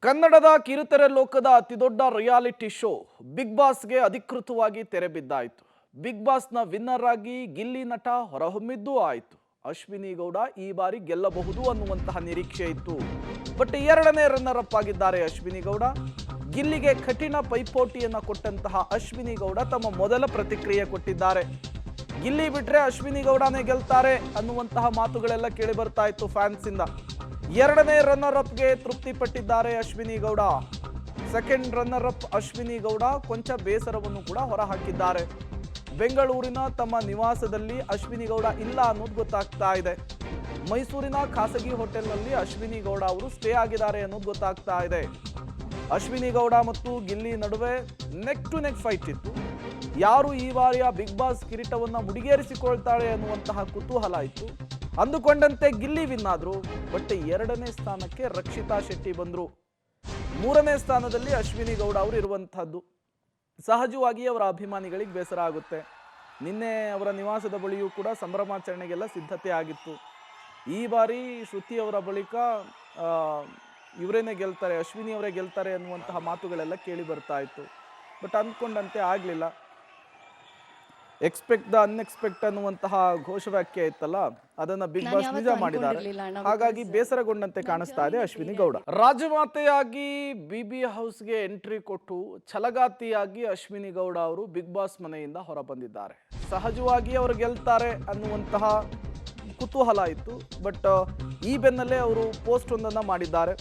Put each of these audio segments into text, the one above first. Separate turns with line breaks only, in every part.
ಕನ್ನಡದ ಕಿರುತೆರೆ ಲೋಕದ ಅತಿದೊಡ್ಡ ರಿಯಾಲಿಟಿ ಶೋ ಬಿಗ್ ಬಾಸ್ಗೆ ಅಧಿಕೃತವಾಗಿ ತೆರೆ ಬಿದ್ದಾಯಿತು. ಬಿಗ್ ಬಾಸ್ನ ವಿನ್ನರ್ ಆಗಿ ಗಿಲ್ಲಿ ನಟ ಹೊರಹೊಮ್ಮಿದ್ದೂ ಆಯಿತು. ಅಶ್ವಿನಿ ಗೌಡ ಈ ಬಾರಿ ಗೆಲ್ಲಬಹುದು ಅನ್ನುವಂತಹ ನಿರೀಕ್ಷೆ ಇತ್ತು. ಬಟ್ ಎರಡನೇ ರನ್ನರ್ ಅಪ್ ಆಗಿದ್ದಾರೆ ಅಶ್ವಿನಿ ಗೌಡ. ಗಿಲ್ಲಿಗೆ ಕಠಿಣ ಪೈಪೋಟಿಯನ್ನ ಕೊಟ್ಟಂತಹ ಅಶ್ವಿನಿ ಗೌಡ ತಮ್ಮ ಮೊದಲ ಪ್ರತಿಕ್ರಿಯೆ ಕೊಟ್ಟಿದ್ದಾರೆ. ಗಿಲ್ಲಿ ಬಿಟ್ರೆ ಅಶ್ವಿನಿ ಗೌಡನೇ ಗೆಲ್ತಾರೆ ಅನ್ನುವಂತಹ ಮಾತುಗಳೆಲ್ಲ ಕೇಳಿ ಬರ್ತಾ ಇತ್ತು ಫ್ಯಾನ್ಸ್ ಇಂದ. ಎರಡನೇ ರನ್ನರ್ ಅಪ್ಗೆ ತೃಪ್ತಿ ಪಟ್ಟಿದ್ದಾರೆ Ashwini Gowda. Second runner up Ashwini Gowda ಕೊಂಚ ಬೇಸರವನ್ನು ಕೂಡ ಹೊರಹಾಕಿದ್ದಾರೆ. ಬೆಂಗಳೂರಿನ ತಮ್ಮ ನಿವಾಸದಲ್ಲಿ ಅಶ್ವಿನಿ ಗೌಡ ಇಲ್ಲ ಅನ್ನೋದು ಗೊತ್ತಾಗ್ತಾ ಇದೆ. ಮೈಸೂರಿನ ಖಾಸಗಿ ಹೋಟೆಲ್ನಲ್ಲಿ ಅಶ್ವಿನಿ ಗೌಡ ಅವರು ಸ್ಟೇ ಆಗಿದ್ದಾರೆ ಅನ್ನೋದು ಗೊತ್ತಾಗ್ತಾ ಇದೆ. ಅಶ್ವಿನಿ ಗೌಡ ಮತ್ತು ಗಿಲ್ಲಿ ನಡುವೆ ನೆಕ್ ಟು ನೆಕ್ ಫೈಟ್ ಇತ್ತು. ಯಾರು ಈ ಬಾರಿಯ ಬಿಗ್ ಬಾಸ್ ಕಿರೀಟವನ್ನ ಮುಡಿಗೇರಿಸಿಕೊಳ್ತಾಳೆ ಅನ್ನುವಂತಹ ಕುತೂಹಲ ಇತ್ತು. ಅಂದುಕೊಂಡಂತೆ ಗಿಲ್ಲಿ ವಿನ್ ಆದ್ರು. ಬಟ್ ಎರಡನೇ ಸ್ಥಾನಕ್ಕೆ ರಕ್ಷಿತಾ ಶೆಟ್ಟಿ ಬಂದ್ರು. ಮೂರನೇ ಸ್ಥಾನದಲ್ಲಿ ಅಶ್ವಿನಿ ಗೌಡ ಅವರು ಇರುವಂತಹದ್ದು. ಸಹಜವಾಗಿ ಅವರ ಅಭಿಮಾನಿಗಳಿಗೆ ಬೇಸರ ಆಗುತ್ತೆ. ನಿನ್ನೆ ಅವರ ನಿವಾಸದ ಬಳಿಯೂ ಕೂಡ ಸಂಭ್ರಮಾಚರಣೆಗೆಲ್ಲ ಸಿದ್ಧತೆ ಆಗಿತ್ತು. ಈ ಬಾರಿ ಶ್ರುತಿ ಅವರ ಬಳಿಕ ಇವರೇನೇ ಗೆಲ್ತಾರೆ, ಅಶ್ವಿನಿ ಅವರೇ ಗೆಲ್ತಾರೆ ಅನ್ನುವಂತಹ ಮಾತುಗಳೆಲ್ಲ ಕೇಳಿ ಬರ್ತಾ ಇತ್ತು. ಬಟ್ ಅಂದ್ಕೊಂಡಂತೆ ಆಗಲಿಲ್ಲ. ಎಕ್ಸ್ಪೆಕ್ಟ್ ದ ಅನ್ಎಕ್ಸ್ಪೆಕ್ಟ್ ಅನ್ನುವಂತಹ ಘೋಷವಾಕ್ಯ ಇತ್ತಲ್ಲ, ಅದನ್ನ ಬಿಗ್ ಬಾಸ್ ನಿಜ ಮಾಡಿದ್ದಾರೆ. ಹಾಗಾಗಿ ಬೇಸರಗೊಂಡಂತೆ ಕಾಣಿಸ್ತಾ ಇದೆ ಅಶ್ವಿನಿ ಗೌಡ. ರಾಜಮಾತೆಯಾಗಿ ಬಿಬಿ ಹೌಸ್ಗೆ ಎಂಟ್ರಿ ಕೊಟ್ಟು ಛಲಗಾತಿಯಾಗಿ ಅಶ್ವಿನಿ ಗೌಡ ಅವರು ಬಿಗ್ ಬಾಸ್ ಮನೆಯಿಂದ ಹೊರ ಬಂದಿದ್ದಾರೆ. ಸಹಜವಾಗಿ ಅವರು ಗೆಲ್ತಾರೆ ಅನ್ನುವಂತಹ ಕುತೂಹಲ ಇತ್ತು. ಬಟ್ ಈ ಬೆನ್ನಲ್ಲೇ ಅವರು ಪೋಸ್ಟ್ ಒಂದನ್ನ ಮಾಡಿದ್ದಾರೆ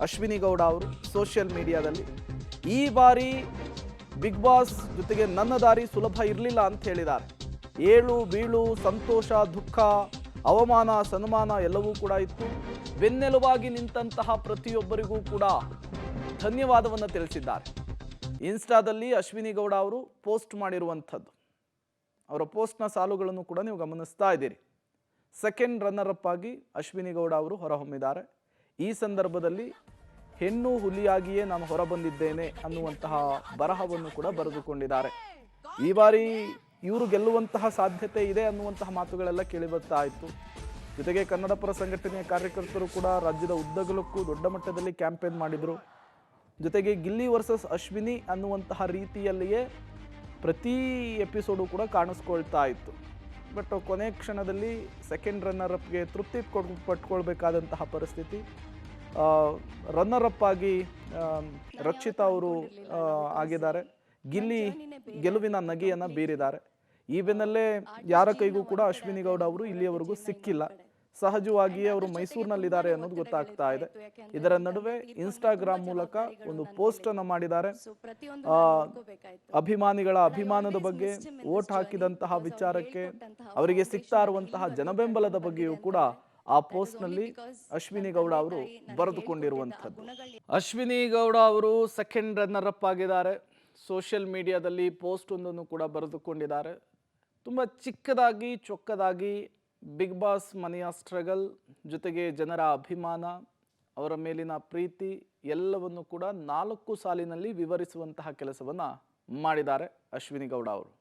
ಅಶ್ವಿನಿ ಗೌಡ ಅವರು ಸೋಷಿಯಲ್ ಮೀಡಿಯಾದಲ್ಲಿ. ಈ ಬಾರಿ ಬಿಗ್ ಬಾಸ್ ಜೊತೆಗೆ ನನ್ನ ದಾರಿ ಸುಲಭ ಇರಲಿಲ್ಲ ಅಂತ ಹೇಳಿದ್ದಾರೆ. ಏಳು ಬೀಳು, ಸಂತೋಷ, ದುಃಖ, ಅವಮಾನ, ಸನ್ಮಾನ ಎಲ್ಲವೂ ಕೂಡ ಇತ್ತು. ಬೆನ್ನೆಲುಬಾಗಿ ನಿಂತಹ ಪ್ರತಿಯೊಬ್ಬರಿಗೂ ಕೂಡ ಧನ್ಯವಾದವನ್ನು ತಿಳಿಸಿದ್ದಾರೆ. ಇನ್ಸ್ಟಾದಲ್ಲಿ ಅಶ್ವಿನಿ ಗೌಡ ಅವರು ಪೋಸ್ಟ್ ಮಾಡಿರುವಂಥದ್ದು, ಅವರ ಪೋಸ್ಟ್ನ ಸಾಲುಗಳನ್ನು ಕೂಡ ನೀವು ಗಮನಿಸ್ತಾ ಇದ್ದೀರಿ. ಸೆಕೆಂಡ್ ರನ್ನರ್ ಅಪ್ ಆಗಿ ಅಶ್ವಿನಿ ಗೌಡ ಅವರು ಹೊರಹೊಮ್ಮಿದ್ದಾರೆ. ಈ ಸಂದರ್ಭದಲ್ಲಿ ಹೆಣ್ಣು ಹುಲಿಯಾಗಿಯೇ ನಾನು ಹೊರಬಂದಿದ್ದೇನೆ ಅನ್ನುವಂತಹ ಬರಹವನ್ನು ಕೂಡ ಬರೆದುಕೊಂಡಿದ್ದಾರೆ. ಈ ಬಾರಿ ಇವರು ಗೆಲ್ಲುವಂತಹ ಸಾಧ್ಯತೆ ಇದೆ ಅನ್ನುವಂತಹ ಮಾತುಗಳೆಲ್ಲ ಕೇಳಿ ಬರ್ತಾ ಇತ್ತು. ಜೊತೆಗೆ ಕನ್ನಡ ಪರ ಸಂಘಟನೆಯ ಕಾರ್ಯಕರ್ತರು ಕೂಡ ರಾಜ್ಯದ ಉದ್ದಗಲಕ್ಕೂ ದೊಡ್ಡ ಮಟ್ಟದಲ್ಲಿ ಕ್ಯಾಂಪೇನ್ ಮಾಡಿದರು. ಜೊತೆಗೆ ಗಿಲ್ಲಿ ವರ್ಸಸ್ ಅಶ್ವಿನಿ ಅನ್ನುವಂತಹ ರೀತಿಯಲ್ಲಿಯೇ ಪ್ರತಿ ಎಪಿಸೋಡು ಕೂಡ ಕಾಣಿಸ್ಕೊಳ್ತಾ ಇತ್ತು. ಬಟ್ ಕೊನೆ ಕ್ಷಣದಲ್ಲಿ ಸೆಕೆಂಡ್ ರನ್ನರ್ ಅಪ್ಗೆ ತೃಪ್ತಿ ಪಟ್ಕೊಳ್ಬೇಕಾದಂತಹ ಪರಿಸ್ಥಿತಿ. ರನ್ನರ್ ಅಪ್ ಆಗಿ ರಕ್ಷಿತಾ ಅವರು ಆಗಿದ್ದಾರೆ. ಗಿಲ್ಲಿ ಗೆಲುವಿನ ನಗೆಯನ್ನು ಬೀರಿದ್ದಾರೆ. ಈ ಬೆನ್ನಲ್ಲೇ ಯಾರ ಕೈಗೂ ಕೂಡ ಅಶ್ವಿನಿ ಗೌಡ ಅವರು ಇಲ್ಲಿಯವರೆಗೂ ಸಿಕ್ಕಿಲ್ಲ. ಸಹಜವಾಗಿಯೇ ಅವರು ಮೈಸೂರಿನಲ್ಲಿದ್ದಾರೆ ಅನ್ನೋದು ಗೊತ್ತಾಗ್ತಾ ಇದೆ. ಇದರ ನಡುವೆ ಇನ್ಸ್ಟಾಗ್ರಾಮ್ ಮೂಲಕ ಒಂದು ಪೋಸ್ಟ್ ಅನ್ನು ಮಾಡಿದ್ದಾರೆ. ಅಭಿಮಾನಿಗಳ ಅಭಿಮಾನದ ಬಗ್ಗೆ, ವೋಟ್ ಹಾಕಿದಂತಹ ವಿಚಾರಕ್ಕೆ, ಅವರಿಗೆ ಸಿಗ್ತಾ ಇರುವಂತಹ ಜನಬೆಂಬಲದ ಬಗ್ಗೆಯೂ ಕೂಡ ಆ ಪೋಸ್ಟ್ ನಲ್ಲಿ ಅಶ್ವಿನಿ ಗೌಡ ಅವರು ಬರೆದುಕೊಂಡಿರುವಂಥದ್ದು. ಅಶ್ವಿನಿ ಗೌಡ ಅವರು ಸೆಕೆಂಡ್ ರನ್ನರ್ ಅಪ್ ಆಗಿದ್ದಾರೆ. ಸೋಷಿಯಲ್ ಮೀಡಿಯಾದಲ್ಲಿ ಪೋಸ್ಟ್ ಒಂದನ್ನು ಕೂಡ ಬರೆದುಕೊಂಡಿದ್ದಾರೆ. ತುಂಬ ಚಿಕ್ಕದಾಗಿ ಚೊಕ್ಕದಾಗಿ ಬಿಗ್ ಬಾಸ್ ಮನೆಯ ಸ್ಟ್ರಗಲ್, ಜೊತೆಗೆ ಜನರ ಅಭಿಮಾನ, ಅವರ ಮೇಲಿನ ಪ್ರೀತಿ ಎಲ್ಲವನ್ನು ಕೂಡ 4 ಸಾಲಿನಲ್ಲಿ ವಿವರಿಸುವಂತಹ ಕೆಲಸವನ್ನು ಮಾಡಿದ್ದಾರೆ ಅಶ್ವಿನಿ ಗೌಡ ಅವರು.